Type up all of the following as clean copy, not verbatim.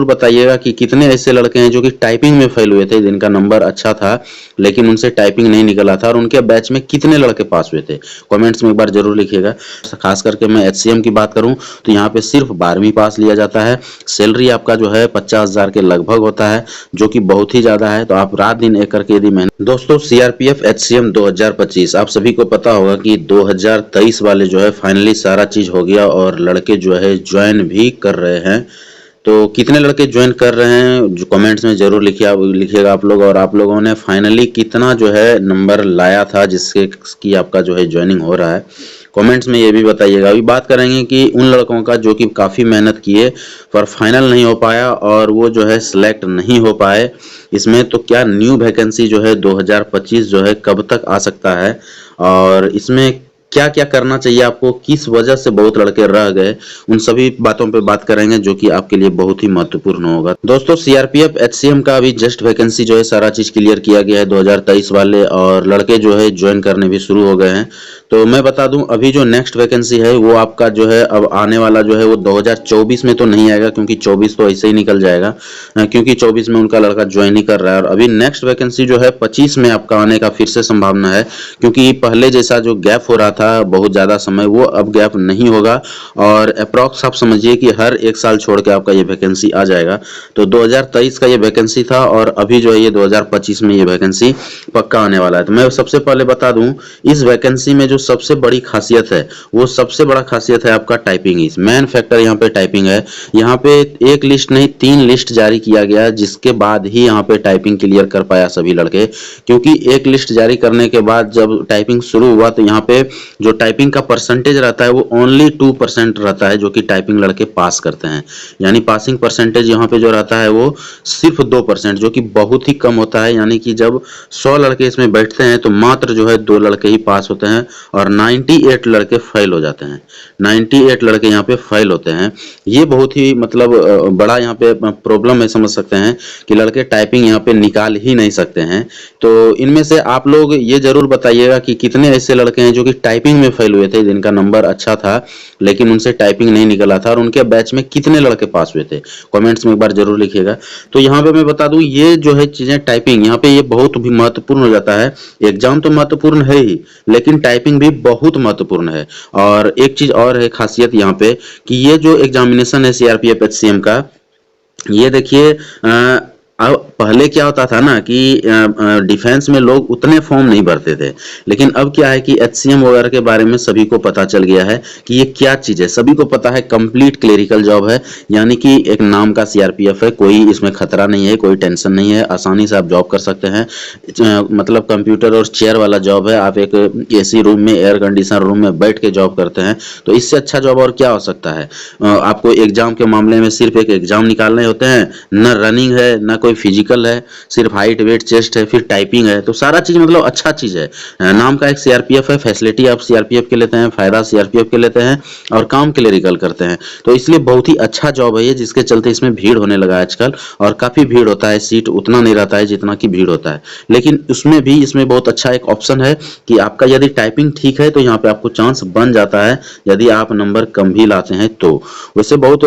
बताइएगा कि कितने ऐसे लड़के हैं जो कि टाइपिंग में फेल हुए थे, जिनका नंबर अच्छा था लेकिन उनसे टाइपिंग नहीं निकला था, और उनके बैच में कितने लड़के पास हुए थे। कमेंट्स में एक बार जरूर लिखिएगा। खास करके मैं एचसीएम की बात करूं तो यहाँ पे सिर्फ 12वीं पास लिया जाता है। सैलरी आपका जो है 50,000 के लगभग होता है, जो कि बहुत ही ज्यादा है। तो आप रात दिन एक करके यदि मेहनत। दोस्तों, सीआरपीएफ एचसीएम 2025 आप सभी को पता होगा कि 2023 वाले जो है फाइनली सारा चीज हो गया और लड़के जो है ज्वाइन भी कर रहे हैं। तो कितने लड़के ज्वाइन कर रहे हैं जो कमेंट्स में जरूर लिखिएगा आप लोग। और आप लोगों ने फाइनली कितना जो है नंबर लाया था जिससे कि आपका जो है ज्वाइनिंग हो रहा है, कमेंट्स में ये भी बताइएगा। अभी बात करेंगे कि उन लड़कों का जो कि काफ़ी मेहनत किए पर फाइनल नहीं हो पाया और वो जो है सिलेक्ट नहीं हो पाए। इसमें तो क्या न्यू वैकेंसी जो है 2025 जो है कब तक आ सकता है, और इसमें क्या क्या करना चाहिए आपको, किस वजह से बहुत लड़के रह गए, उन सभी बातों पे बात करेंगे जो कि आपके लिए बहुत ही महत्वपूर्ण होगा। दोस्तों, सीआरपीएफ एचसीएम का अभी जस्ट वैकेंसी जो है सारा चीज क्लियर किया गया है 2023 वाले, और लड़के जो है ज्वाइन करने भी शुरू हो गए हैं। तो मैं बता दूं अभी जो नेक्स्ट वैकेंसी है वो आपका जो है अब आने वाला जो है वो 2024 में तो नहीं आएगा, क्योंकि 24 तो ऐसे ही निकल जाएगा, क्योंकि 24 में उनका लड़का ज्वाइन ही कर रहा है। और अभी नेक्स्ट वैकेंसी जो है 25 में आपका आने का फिर से संभावना है, क्योंकि पहले जैसा जो गैप हो रहा था बहुत ज़्यादा समय, वो अब गैप नहीं होगा। और अप्रॉक्स आप समझिए कि हर एक साल छोड़ के आपका ये वैकेंसी आ जाएगा। तो 2023 का ये वैकेंसी था और अभी जो है ये 2025 में ये वैकेंसी पक्का आने वाला है। तो मैं सबसे पहले बता दूं, इस वैकेंसी में जो सबसे बड़ी खासियत है, वो सबसे बड़ा खासियत है आपका टाइपिंग। इस मेन फैक्टर यहाँ पे टाइपिंग है। यहाँ पे एक लिस्ट नहीं 3 लिस्ट जारी किया गया है, जिसके बाद ही यहाँ पे टाइपिंग क्लियर कर पाया सभी लड़के। क्योंकि एक लिस्ट जारी करने के बाद जब टाइपिंग शुरू हुआ तो यहाँ पे जो टाइपिंग का परसेंटेज रहता है वो ओनली 2% रहता है, जो कि टाइपिंग लड़के पास करते हैं। यानी पासिंग परसेंटेज यहाँ पे जो रहता है वो सिर्फ 2%, जो कि बहुत ही कम होता है। यानी कि जब 100 लड़के इसमें बैठते हैं तो मात्र जो है 2 लड़के ही पास होते हैं और 98 लड़के फेल हो जाते हैं। 98 लड़के यहाँ पे फेल होते हैं। ये बहुत ही मतलब बड़ा यहाँ पे प्रॉब्लम है, समझ सकते हैं कि लड़के टाइपिंग यहाँ पे निकाल ही नहीं सकते हैं। तो इनमें से आप लोग ये जरूर बताइएगा कि कितने ऐसे लड़के हैं जो कि टाइपिंग में फेल हुए थे, जिनका नंबर अच्छा था लेकिन उनसे टाइपिंग नहीं निकला था, और उनके बैच में कितने लड़के पास हुए थे। कमेंट्स में एक बार जरूर लिखिएगा। तो यहाँ पे मैं बता दूं, ये जो है चीजें टाइपिंग यहाँ पे ये बहुत भी महत्वपूर्ण हो जाता है। एग्जाम तो महत्वपूर्ण है ही, लेकिन टाइपिंग भी बहुत महत्वपूर्ण है। और एक चीज और है खासियत यहाँ पे कि ये जो एग्जामिनेशन है सीआरपीएफ एचसीएम का, ये देखिए अब पहले क्या होता था ना कि डिफेंस में लोग उतने फॉर्म नहीं भरते थे, लेकिन अब क्या है कि एचसीएम वगैरह के बारे में सभी को पता चल गया है कि ये क्या चीज़ है। सभी को पता है कंप्लीट क्लेरिकल जॉब है, यानी कि एक नाम का सीआरपीएफ है, कोई इसमें खतरा नहीं है, कोई टेंशन नहीं है, आसानी से आप जॉब कर सकते हैं। मतलब कंप्यूटर और चेयर वाला जॉब है, आप एक एसी रूम में, एयर कंडीशनर रूम में बैठ के जॉब करते हैं। तो इससे अच्छा जॉब और क्या हो सकता है। आपको एग्जाम के मामले में सिर्फ एक एग्जाम निकालने होते हैं, न रनिंग है न कोई फिजिकल है, सिर्फ हाइट वेट चेस्ट है, फिर टाइपिंग है। तो सारा चीज मतलब अच्छा चीज है। नाम का एक सीआरपीएफ है, फैसिलिटी आप सीआरपीएफ के लेते हैं, फायदा सीआरपीएफ के लेते हैं, और काम क्लेरिकल करते हैं। तो इसलिए बहुत ही अच्छा जॉब है ये, जिसके चलते इसमें भीड़ होने लगा है आजकल, और काफी भीड़ होता है। सीट उतना नहीं रहता है जितना की भीड़ होता है, लेकिन उसमें भी इसमें बहुत अच्छा एक ऑप्शन है कि आपका यदि टाइपिंग ठीक है तो यहाँ पे आपको चांस बन जाता है, यदि आप नंबर कम भी लाते हैं तो। वैसे बहुत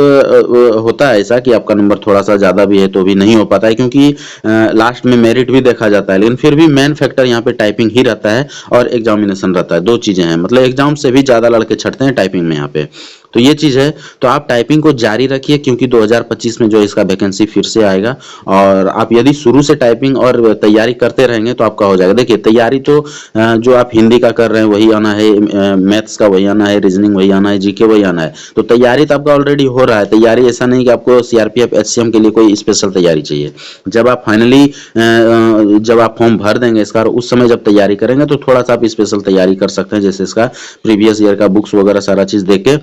होता है ऐसा कि आपका नंबर थोड़ा सा ज्यादा भी है तो भी नहीं हो पाता है, क्योंकि लास्ट में मेरिट भी देखा जाता है। लेकिन फिर भी मेन फैक्टर यहाँ पे टाइपिंग ही रहता है और एग्जामिनेशन रहता है, 2 चीजें हैं। मतलब एग्जाम से भी ज्यादा लड़के छटते हैं टाइपिंग में यहाँ पे। तो ये चीज है। तो आप टाइपिंग को जारी रखिए, क्योंकि 2025 में जो इसका वैकेंसी फिर से आएगा, और आप यदि शुरू से टाइपिंग और तैयारी करते रहेंगे तो आपका हो जाएगा। देखिए तैयारी तो जो आप हिंदी का कर रहे हैं वही आना है, मैथ्स का वही आना है, रीजनिंग वही आना है, जीके वही आना है। तो तैयारी तो आपका ऑलरेडी हो रहा है। तैयारी ऐसा नहीं कि आपको सीआरपीएफ एचसीएम के लिए कोई स्पेशल तैयारी चाहिए। जब आप फाइनली जब आप फॉर्म भर देंगे इसका, उस समय जब तैयारी करेंगे तो थोड़ा सा आप स्पेशल तैयारी कर सकते हैं, जैसे इसका प्रीवियस ईयर का बुक्स वगैरह सारा चीज देख के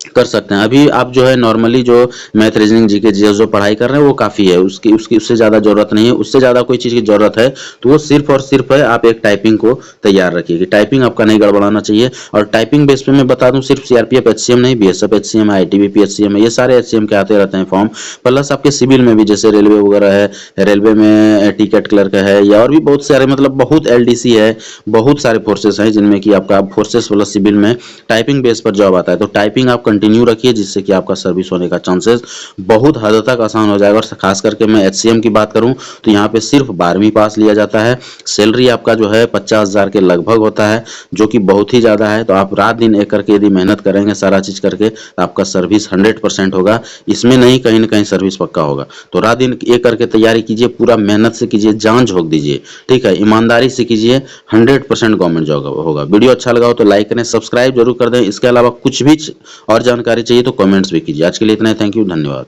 कर सकते हैं। अभी आप जो है नॉर्मली जो मैथ रीजनिंग जीके जो पढ़ाई कर रहे हैं वो काफी है, उसकी उसकी उससे ज्यादा जरूरत नहीं है। उससे ज्यादा कोई चीज की जरूरत है तो वो सिर्फ और सिर्फ है आप एक टाइपिंग को तैयार रखिए कि टाइपिंग आपका नहीं गड़बड़ाना चाहिए। और टाइपिंग बेस पे मैं बता दूं, सिर्फ सीआरपीएफ एचसीएम नहीं, बीएसएफ एचसीएम है, आईटीबीपी एचसीएम है, ये सारे एचसीएम के आते रहते हैं फॉर्म। प्लस आपके सिविल में भी जैसे रेलवे वगैरह है, रेलवे में टिकट क्लर्क है, या और भी बहुत सारे मतलब बहुत एलडीसी है, बहुत सारे फोर्सेस हैं जिनमें कि आपका फोर्सेस प्लस सिविल में टाइपिंग बेस पर जॉब आता है। तो टाइपिंग आपका कंटिन्यू रखिए, जिससे कि आपका सर्विस होने का चांसेस बहुत हद तक आसान हो जाएगा। और खास करके मैं HCM की बात करूं तो यहाँ पे सिर्फ 12वीं पास लिया जाता है। सैलरी आपका जो है 50,000 के लगभग होता है, जो कि बहुत ही ज़्यादा है। तो आप रात दिन एक करके यदि मेहनत करेंगे सारा चीज़ करके, तो आपका सर्विस 100% होगा। इसमें नहीं, कहीं ना कहीं सर्विस पक्का होगा। तो रात दिन एक करके तैयारी कीजिए, पूरा मेहनत से कीजिए, जान झोंक दीजिए, ठीक है, ईमानदारी से कीजिए। 100% गवर्नमेंट जॉब होगा। वीडियो अच्छा लगा हो तो लाइक करें, सब्सक्राइब जरूर कर दें। इसके अलावा कुछ भी और जानकारी चाहिए तो कमेंट्स भी कीजिए। आज के लिए इतना ही। थैंक यू, धन्यवाद।